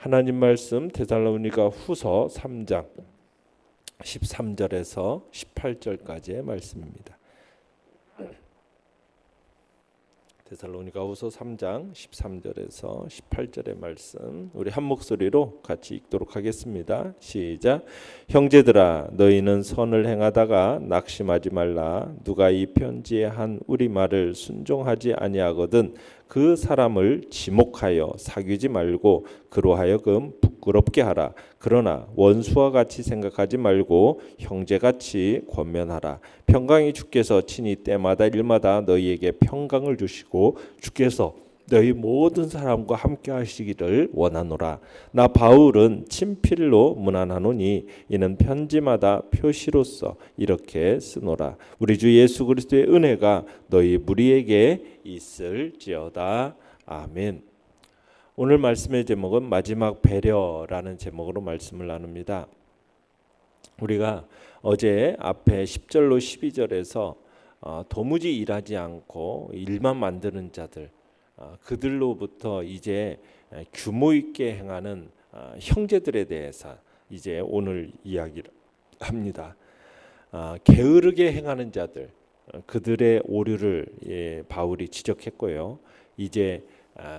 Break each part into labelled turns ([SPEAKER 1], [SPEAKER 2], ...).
[SPEAKER 1] 하나님 말씀 데살로니가 후서 3장 13절에서 18절까지의 말씀입니다. 데살로니가 후서 3장 13절에서 18절의 말씀 우리 한 목소리로 같이 읽도록 하겠습니다. 시작. 형제들아 너희는 선을 행하다가 낙심하지 말라. 누가 이 편지에 한 우리 말을 순종하지 아니하거든 그 사람을 지목하여 사귀지 말고 그로 하여금 부끄럽게 하라. 그러나 원수와 같이 생각하지 말고 형제같이 권면하라. 평강이 주께서 친히 때마다 일마다 너희에게 평강을 주시고 주께서 너희 모든 사람과 함께 하시기를 원하노라. 나 바울은 친필로 문안하노니 이는 편지마다 표시로서 이렇게 쓰노라. 우리 주 예수 그리스도의 은혜가 너희 무리에게 있을지어다. 아멘. 오늘 말씀의 제목은 마지막 배려라는 제목으로 말씀을 나눕니다. 우리가 어제 앞에 10절로 12절에서 도무지 일하지 않고 일만 만드는 자들 그들로부터 이제 규모 있게 행하는 형제들에 대해서 이제 오늘 이야기를 합니다. 게으르게 행하는 자들 그들의 오류를 바울이 지적했고요. 이제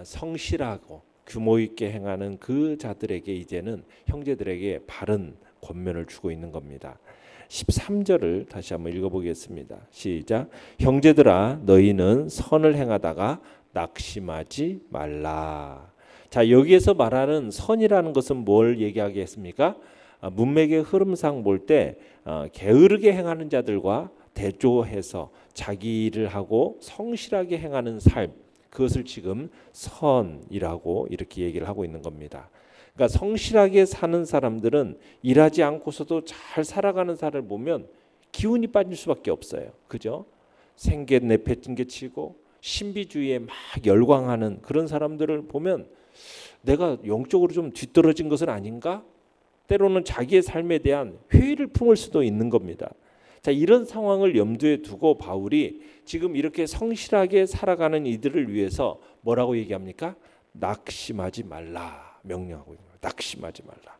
[SPEAKER 1] 성실하고 규모 있게 행하는 그 자들에게 이제는 형제들에게 바른 권면을 주고 있는 겁니다. 13절을 다시 한번 읽어보겠습니다. 시작. 형제들아 너희는 선을 행하다가 낙심하지 말라. 자, 여기에서 말하는 선이라는 것은 뭘 얘기하겠습니까? 문맥의 흐름상 볼 때 게으르게 행하는 자들과 대조해서 자기 일을 하고 성실하게 행하는 삶, 그것을 지금 선이라고 이렇게 얘기를 하고 있는 겁니다. 그러니까 성실하게 사는 사람들은 일하지 않고서도 잘 살아가는 사람을 보면 기운이 빠질 수밖에 없어요. 그죠? 생계내팽개치고 신비주의에 막 열광하는 그런 사람들을 보면 내가 영적으로 좀 뒤떨어진 것은 아닌가? 때로는 자기의 삶에 대한 회의를 품을 수도 있는 겁니다. 자, 이런 상황을 염두에 두고 바울이 지금 이렇게 성실하게 살아가는 이들을 위해서 뭐라고 얘기합니까? 낙심하지 말라 명령하고 있는 거예요. 낙심하지 말라.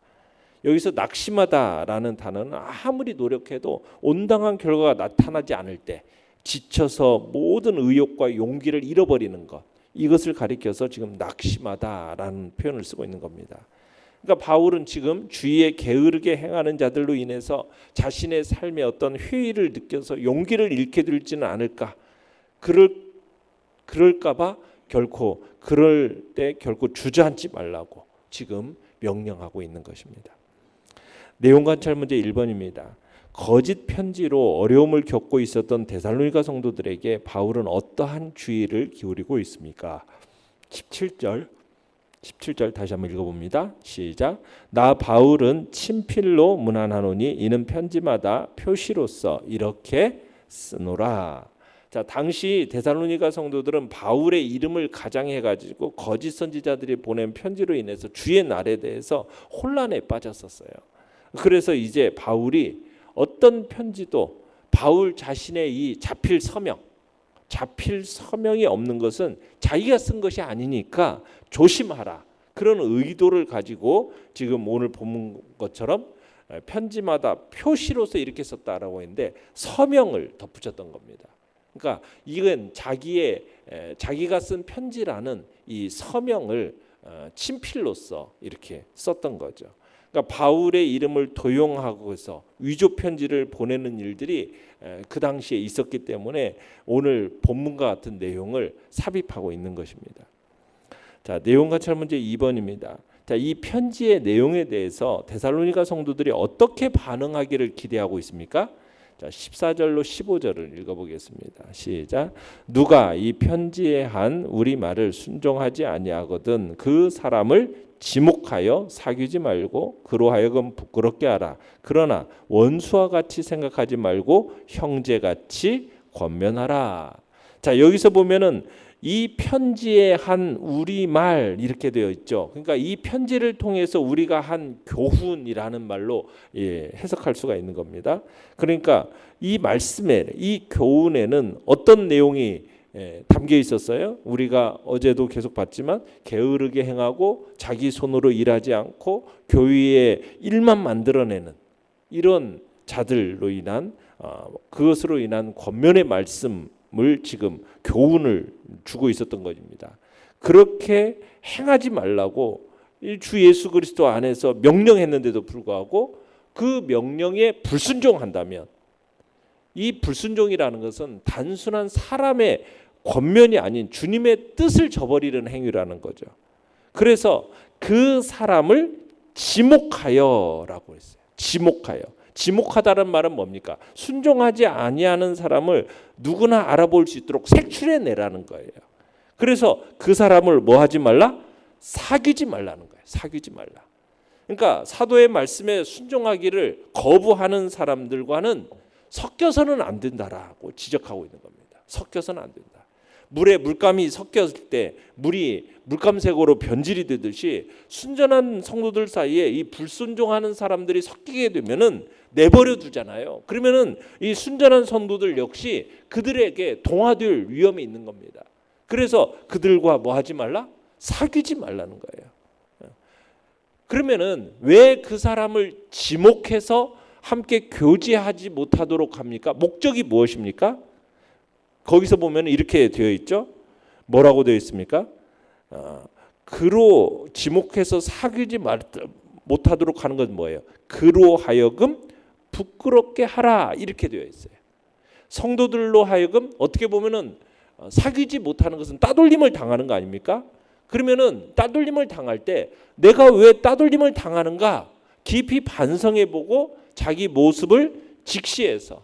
[SPEAKER 1] 여기서 낙심하다라는 단어는 아무리 노력해도 온당한 결과가 나타나지 않을 때 지쳐서 모든 의욕과 용기를 잃어버리는 것, 이것을 가리켜서 지금 낙심하다라는 표현을 쓰고 있는 겁니다. 그러니까 바울은 지금 주위에 게으르게 행하는 자들로 인해서 자신의 삶에 어떤 회의를 느껴서 용기를 잃게 될지는 않을까. 그럴까봐 결코 그럴 때 결코 주저앉지 말라고 지금 명령하고 있는 것입니다. 내용 관찰 문제 1번입니다. 거짓 편지로 어려움을 겪고 있었던 데살로니가 성도들에게 바울은 어떠한 주의를 기울이고 있습니까? 17절 다시 한번 읽어봅니다. 시작. 나 바울은 친필로 문안하노니 이는 편지마다 표시로서 이렇게 쓰노라. 자, 당시 데살로니가 성도들은 바울의 이름을 가장해가지고 거짓 선지자들이 보낸 편지로 인해서 주의 날에 대해서 혼란에 빠졌었어요. 그래서 이제 바울이 어떤 편지도 바울 자신의 이 자필 서명이 없는 것은 자기가 쓴 것이 아니니까 조심하라. 그런 의도를 가지고 지금 오늘 본문 것처럼 편지마다 표시로서 이렇게 썼다라고 했는데 서명을 덧붙였던 겁니다. 그러니까 이건 자기가 쓴 편지라는 이 서명을 친필로서 이렇게 썼던 거죠. 그러니까 바울의 이름을 도용하고서 위조 편지를 보내는 일들이 그 당시에 있었기 때문에 오늘 본문과 같은 내용을 삽입하고 있는 것입니다. 자, 내용 관찰 문제 2번입니다. 자, 이 편지의 내용에 대해서 데살로니가 성도들이 어떻게 반응하기를 기대하고 있습니까? 자, 14절로 15절을 읽어보겠습니다. 시작. 누가 이 편지에 한 우리 말을 순종하지 아니하거든 그 사람을 지목하여 사귀지 말고 그로 하여금 부끄럽게 하라. 그러나 원수와 같이 생각하지 말고 형제같이 권면하라. 자, 여기서 보면은 이 편지에 한 우리 말 이렇게 되어 있죠. 그러니까 이 편지를 통해서 우리가 한 교훈이라는 말로 해석할 수가 있는 겁니다. 그러니까 이 말씀에 이 교훈에는 어떤 내용이 담겨 있었어요. 우리가 어제도 계속 봤지만 게으르게 행하고 자기 손으로 일하지 않고 교회의 일만 만들어내는 이런 자들로 인한 그것으로 인한 권면의 말씀을 지금 교훈을 주고 있었던 것입니다. 그렇게 행하지 말라고 주 예수 그리스도 안에서 명령했는데도 불구하고 그 명령에 불순종한다면 이 불순종이라는 것은 단순한 사람의 권면이 아닌 주님의 뜻을 저버리는 행위라는 거죠. 그래서 그 사람을 지목하여라고 했어요. 지목하여. 지목하다는 말은 뭡니까? 순종하지 아니하는 사람을 누구나 알아볼 수 있도록 색출해내라는 거예요. 그래서 그 사람을 뭐 하지 말라? 사귀지 말라는 거예요. 사귀지 말라. 그러니까 사도의 말씀에 순종하기를 거부하는 사람들과는 섞여서는 안 된다라고 지적하고 있는 겁니다. 섞여서는 안 된다. 물에 물감이 섞였을 때 물이 물감색으로 변질이 되듯이 순전한 성도들 사이에 이 불순종하는 사람들이 섞이게 되면은 내버려 두잖아요. 그러면은 이 순전한 성도들 역시 그들에게 동화될 위험이 있는 겁니다. 그래서 그들과 뭐 하지 말라? 사귀지 말라는 거예요. 그러면은 왜 그 사람을 지목해서 함께 교제하지 못하도록 합니까? 목적이 무엇입니까? 거기서 보면 이렇게 되어 있죠. 뭐라고 되어 있습니까? 그로 지목해서 사귀지 못하도록 하는 건 뭐예요? 그로 하여금 부끄럽게 하라 이렇게 되어 있어요. 성도들로 하여금 어떻게 보면은 사귀지 못하는 것은 따돌림을 당하는 거 아닙니까? 그러면은 따돌림을 당할 때 내가 왜 따돌림을 당하는가 깊이 반성해보고 자기 모습을 직시해서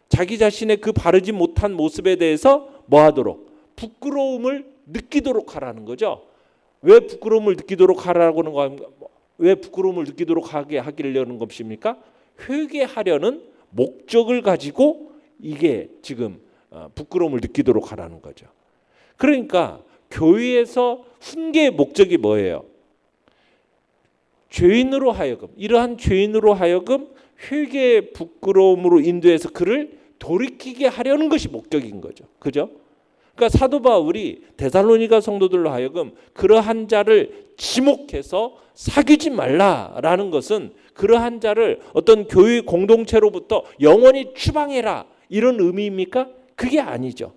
[SPEAKER 1] 자기 자신의 그 바르지 못한 모습에 대해서 뭐하도록 부끄러움을 느끼도록 하라는 거죠. 왜 부끄러움을 느끼도록 하라고는 거? 왜 부끄러움을 느끼도록 하게 하기려는 것입니까? 회개하려는 목적을 가지고 이게 지금 부끄러움을 느끼도록 하라는 거죠. 그러니까 교회에서 훈계의 목적이 뭐예요? 죄인으로 하여금 이러한 죄인으로 하여금 회개의 부끄러움으로 인도해서 그를 돌이키게 하려는 것이 목적인 거죠. 그죠? 그러니까 사도 바울이 데살로니가 성도들로 하여금 그러한 자를 지목해서 사귀지 말라라는 것은 그러한 자를 어떤 교회 공동체로부터 영원히 추방해라 이런 의미입니까? 그게 아니죠.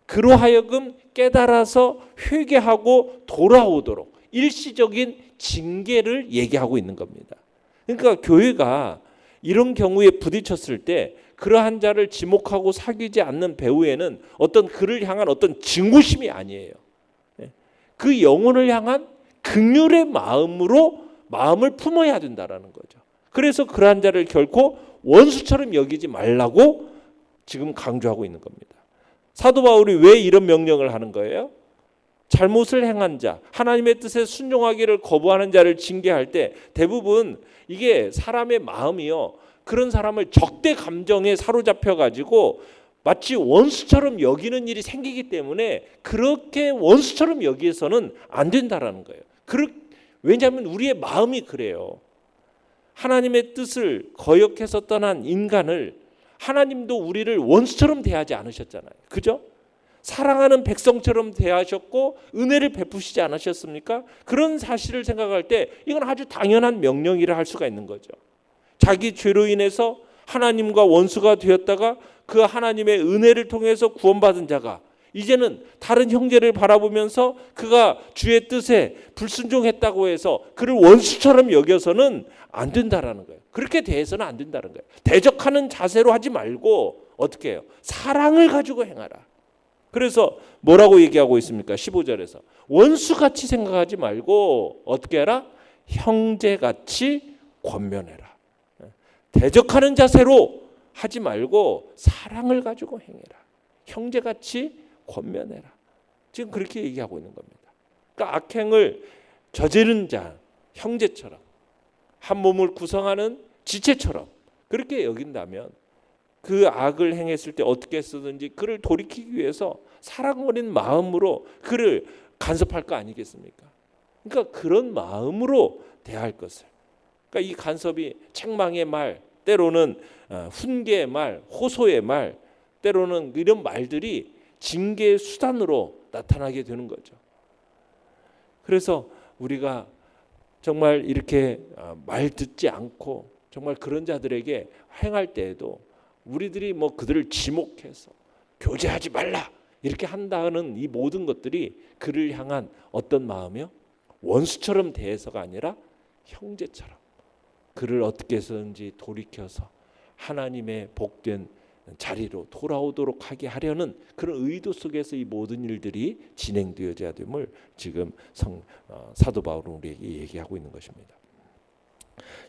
[SPEAKER 1] 그로 하여금 깨달아서 회개하고 돌아오도록 일시적인 징계를 얘기하고 있는 겁니다. 그러니까 교회가 이런 경우에 부딪혔을 때 그러한 자를 지목하고 사귀지 않는 배후에는 어떤 그를 향한 어떤 증오심이 아니에요. 그 영혼을 향한 긍휼의 마음으로 마음을 품어야 된다라는 거죠. 그래서 그러한 자를 결코 원수처럼 여기지 말라고 지금 강조하고 있는 겁니다. 사도 바울이 왜 이런 명령을 하는 거예요? 잘못을 행한 자, 하나님의 뜻에 순종하기를 거부하는 자를 징계할 때 대부분 이게 사람의 마음이요. 그런 사람을 적대 감정에 사로잡혀 가지고 마치 원수처럼 여기는 일이 생기기 때문에 그렇게 원수처럼 여기서는 안 된다라는 거예요. 왜냐하면 우리의 마음이 그래요. 하나님의 뜻을 거역해서 떠난 인간을 하나님도 우리를 원수처럼 대하지 않으셨잖아요. 그죠? 사랑하는 백성처럼 대하셨고 은혜를 베푸시지 않으셨습니까? 그런 사실을 생각할 때 이건 아주 당연한 명령이라 할 수가 있는 거죠. 자기 죄로 인해서 하나님과 원수가 되었다가 그 하나님의 은혜를 통해서 구원받은 자가 이제는 다른 형제를 바라보면서 그가 주의 뜻에 불순종했다고 해서 그를 원수처럼 여겨서는 안 된다라는 거예요. 그렇게 대해서는 안 된다는 거예요. 대적하는 자세로 하지 말고 어떻게 해요? 사랑을 가지고 행하라. 그래서 뭐라고 얘기하고 있습니까? 15절에서 원수같이 생각하지 말고 어떻게 해라? 형제같이 권면해라. 대적하는 자세로 하지 말고 사랑을 가지고 행해라. 형제같이 권면해라. 지금 그렇게 얘기하고 있는 겁니다. 그러니까 악행을 저지른 자, 형제처럼 한 몸을 구성하는 지체처럼 그렇게 여긴다면 그 악을 행했을 때 어떻게 쓰든지 그를 돌이키기 위해서 사랑 어린 마음으로 그를 간섭할 거 아니겠습니까? 그러니까 그런 마음으로 대할 것을. 그러니까 이 간섭이 책망의 말, 때로는 훈계의 말, 호소의 말, 때로는 이런 말들이 징계의 수단으로 나타나게 되는 거죠. 그래서 우리가 정말 이렇게 말 듣지 않고 정말 그런 자들에게 행할 때에도 우리들이 뭐 그들을 지목해서 교제하지 말라 이렇게 한다는 이 모든 것들이 그를 향한 어떤 마음이요? 원수처럼 대해서가 아니라 형제처럼 그를 어떻게 해서든지 돌이켜서 하나님의 복된 자리로 돌아오도록 하게 하려는 그런 의도 속에서 이 모든 일들이 진행되어져야 됨을 지금 사도 바울은 우리에게 얘기하고 있는 것입니다.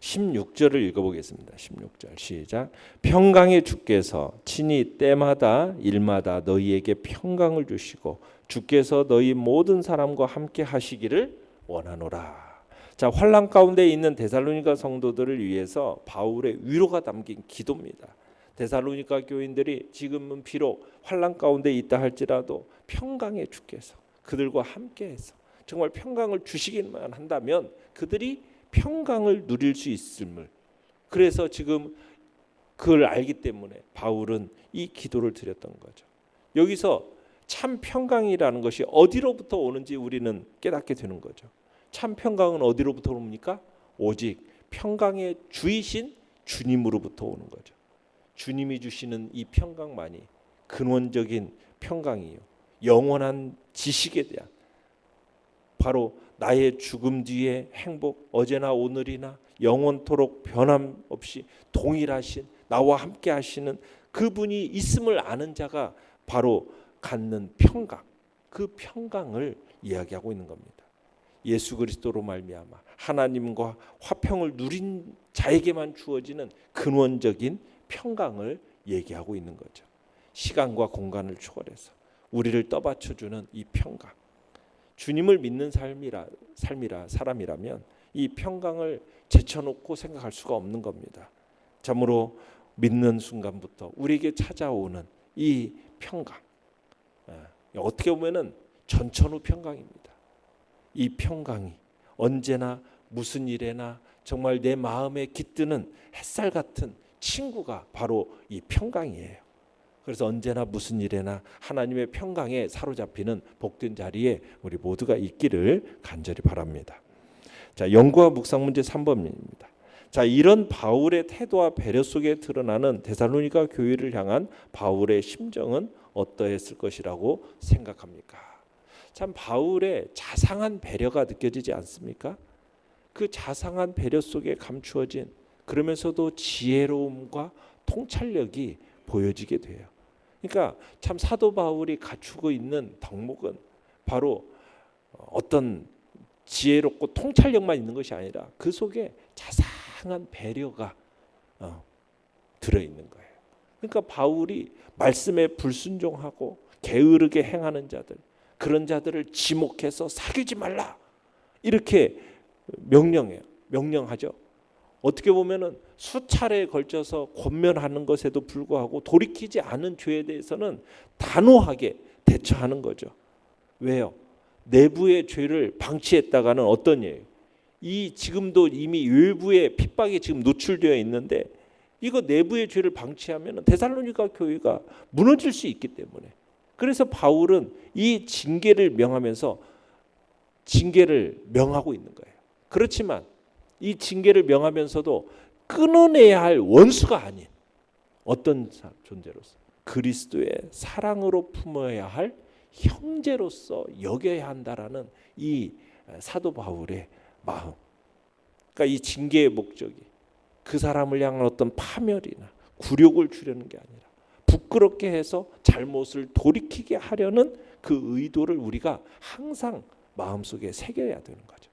[SPEAKER 1] 16절을 읽어보겠습니다. 16절 시작. 평강의 주께서 친히 때마다 일마다 너희에게 평강을 주시고 주께서 너희 모든 사람과 함께 하시기를 원하노라. 자, 환난 가운데 있는 데살로니가 성도들을 위해서 바울의 위로가 담긴 기도입니다. 데살로니가 교인들이 지금은 비록 환난 가운데 있다 할지라도 평강의 주께서 그들과 함께해서 정말 평강을 주시기만 한다면 그들이 평강을 누릴 수 있음을, 그래서 지금 그걸 알기 때문에 바울은 이 기도를 드렸던 거죠. 여기서 참 평강이라는 것이 어디로부터 오는지 우리는 깨닫게 되는 거죠. 참 평강은 어디로부터 옵니까? 오직 평강의 주이신 주님으로부터 오는 거죠. 주님이 주시는 이 평강만이 근원적인 평강이요, 영원한 지식에 대한, 바로 나의 죽음 뒤의 행복, 어제나 오늘이나 영원토록 변함없이 동일하신 나와 함께 하시는 그분이 있음을 아는 자가 바로 갖는 평강, 그 평강을 이야기하고 있는 겁니다. 예수 그리스도로 말미암아 하나님과 화평을 누린 자에게만 주어지는 근원적인 평강을 얘기하고 있는 거죠. 시간과 공간을 초월해서 우리를 떠받쳐주는 이 평강, 주님을 믿는 사람이라면 이 평강을 제쳐놓고 생각할 수가 없는 겁니다. 참으로 믿는 순간부터 우리에게 찾아오는 이 평강, 어떻게 보면은 전천후 평강입니다. 이 평강이 언제나 무슨 일에나 정말 내 마음에 깃드는 햇살 같은 친구가 바로 이 평강이에요. 그래서 언제나 무슨 일에나 하나님의 평강에 사로잡히는 복된 자리에 우리 모두가 있기를 간절히 바랍니다. 자, 연구와 묵상 문제 3번입니다. 자, 이런 바울의 태도와 배려 속에 드러나는 데살로니가 교회를 향한 바울의 심정은 어떠했을 것이라고 생각합니까? 참 바울의 자상한 배려가 느껴지지 않습니까? 그 자상한 배려 속에 감추어진 그러면서도 지혜로움과 통찰력이 보여지게 돼요. 그러니까 참 사도 바울이 갖추고 있는 덕목은 바로 어떤 지혜롭고 통찰력만 있는 것이 아니라 그 속에 자상한 배려가 들어있는 거예요. 그러니까 바울이 말씀에 불순종하고 게으르게 행하는 자들, 그런 자들을 지목해서 사귀지 말라 이렇게 명령하죠. 어떻게 보면은 수차례에 걸쳐서 권면하는 것에도 불구하고 돌이키지 않은 죄에 대해서는 단호하게 대처하는 거죠. 왜요? 내부의 죄를 방치했다가는 어떤 예요? 이 지금도 이미 외부의 핍박에 지금 노출되어 있는데 이거 내부의 죄를 방치하면 데살로니가 교회가 무너질 수 있기 때문에, 그래서 바울은 이 징계를 명하면서 징계를 명하고 있는 거예요. 그렇지만 이 징계를 명하면서도 끊어내야 할 원수가 아닌 어떤 존재로서 그리스도의 사랑으로 품어야 할 형제로서 여겨야 한다라는 이 사도 바울의 마음. 그러니까 이 징계의 목적이 그 사람을 향한 어떤 파멸이나 굴욕을 주려는 게 아니라 부끄럽게 해서 잘못을 돌이키게 하려는 그 의도를 우리가 항상 마음속에 새겨야 되는 거죠.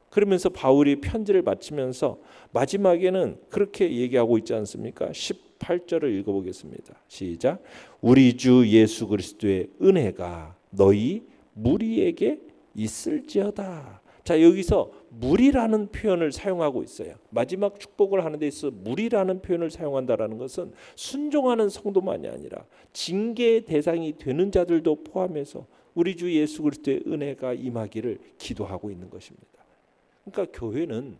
[SPEAKER 1] 그러면서 바울이 편지를 마치면서 마지막에는 그렇게 얘기하고 있지 않습니까? 18절을 읽어보겠습니다. 시작. 우리 주 예수 그리스도의 은혜가 너희 무리에게 있을지어다. 자, 여기서 무리라는 표현을 사용하고 있어요. 마지막 축복을 하는 데 있어서 무리라는 표현을 사용한다라는 것은 순종하는 성도만이 아니라 징계의 대상이 되는 자들도 포함해서 우리 주 예수 그리스도의 은혜가 임하기를 기도하고 있는 것입니다. 그러니까 교회는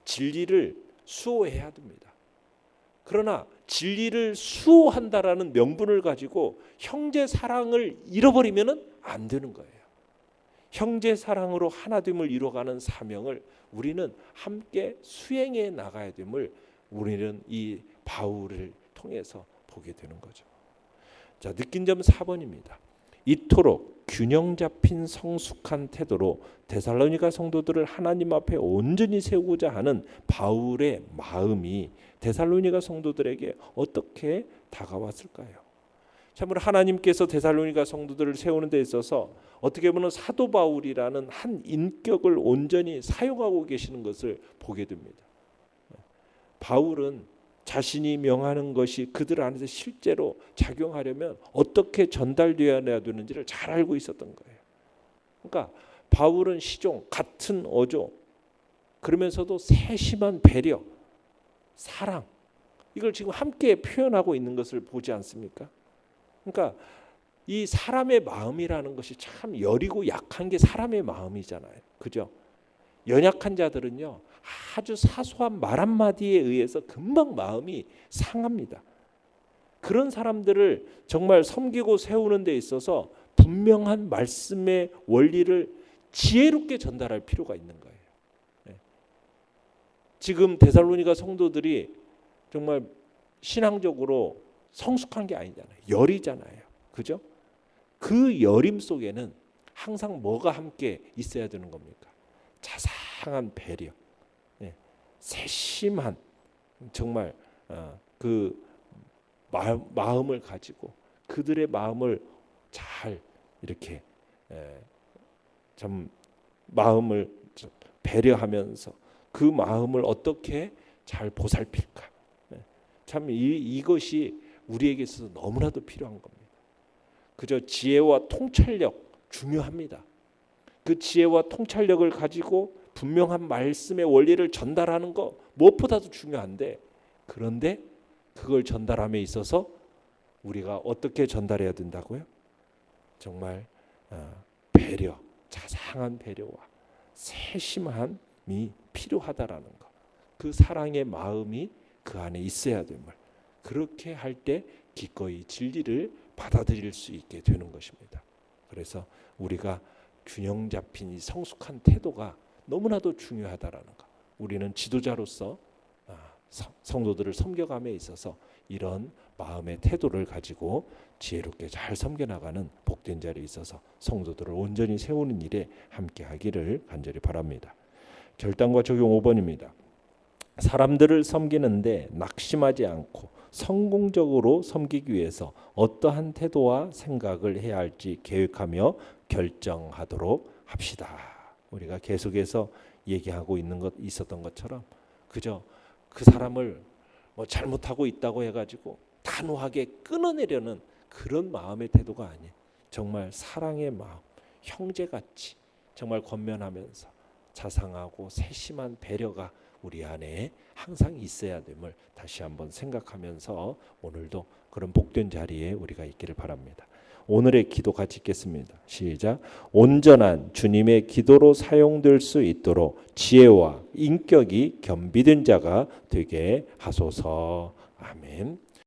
[SPEAKER 1] 진리를 수호해야 됩니다. 그러나 진리를 수호한다라는 명분을 가지고 형제 사랑을 잃어버리면 안 되는 거예요. 형제 사랑으로 하나됨을 이루어가는 사명을 우리는 함께 수행해 나가야 됨을 우리는 이 바울을 통해서 보게 되는 거죠. 자, 느낀 점 4번입니다. 이토록 균형 잡힌 성숙한 태도로 데살로니가 성도들을 하나님 앞에 온전히 세우고자 하는 바울의 마음이 데살로니가 성도들에게 어떻게 다가왔을까요? 참으로 하나님께서 데살로니가 성도들을 세우는 데 있어서 어떻게 보면 사도 바울이라는 한 인격을 온전히 사용하고 계시는 것을 보게 됩니다. 바울은 자신이 명하는 것이 그들 안에서 실제로 작용하려면 어떻게 전달되어야 되는지를 잘 알고 있었던 거예요. 그러니까 바울은 시종, 같은 어조, 그러면서도 세심한 배려, 사랑, 이걸 지금 함께 표현하고 있는 것을 보지 않습니까? 그러니까 이 사람의 마음이라는 것이 참 여리고 약한 게 사람의 마음이잖아요. 그죠? 연약한 자들은요, 아주 사소한 말 한마디에 의해서 금방 마음이 상합니다. 그런 사람들을 정말 섬기고 세우는 데 있어서 분명한 말씀의 원리를 지혜롭게 전달할 필요가 있는 거예요. 지금 데살로니가 성도들이 정말 신앙적으로 성숙한 게 아니잖아요. 열이잖아요. 그죠? 그 여림 속에는 항상 뭐가 함께 있어야 되는 겁니까? 자상한 배려, 세심한 정말 그 마음을 가지고 그들의 마음을 잘 이렇게 좀 마음을 배려하면서 그 마음을 어떻게 잘 보살필까? 참 이것이 우리에게 있어서 너무나도 필요한 겁니다. 그저 지혜와 통찰력 중요합니다. 그 지혜와 통찰력을 가지고 분명한 말씀의 원리를 전달하는 거 무엇보다도 중요한데, 그런데 그걸 전달함에 있어서 우리가 어떻게 전달해야 된다고요? 정말 배려, 자상한 배려와 세심함이 필요하다라는 것. 그 사랑의 마음이 그 안에 있어야 됨을, 그렇게 할 때 기꺼이 진리를 받아들일 수 있게 되는 것입니다. 그래서 우리가 균형 잡힌 이 성숙한 태도가 너무나도 중요하다라는 것. 우리는 지도자로서 성도들을 섬겨감에 있어서 이런 마음의 태도를 가지고 지혜롭게 잘 섬겨나가는 복된 자리에 있어서 성도들을 온전히 세우는 일에 함께하기를 간절히 바랍니다. 결단과 적용 5번입니다. 사람들을 섬기는데 낙심하지 않고 성공적으로 섬기기 위해서 어떠한 태도와 생각을 해야 할지 계획하며 결정하도록 합시다. 우리가 계속해서 얘기하고 있었던 것처럼 그저 그 사람을 뭐 잘못하고 있다고 해가지고 단호하게 끊어내려는 그런 마음의 태도가 아니에요. 정말 사랑의 마음, 형제같이 정말 권면하면서 자상하고 세심한 배려가 우리 안에 항상 있어야 됨을 다시 한번 생각하면서 오늘도 그런 복된 자리에 우리가 있기를 바랍니다. 오늘의 기도 같이 읽겠습니다. 시작. 온전한 주님의 기도로 사용될 수 있도록 지혜와 인격이 겸비된 자가 되게 하소서. 아멘.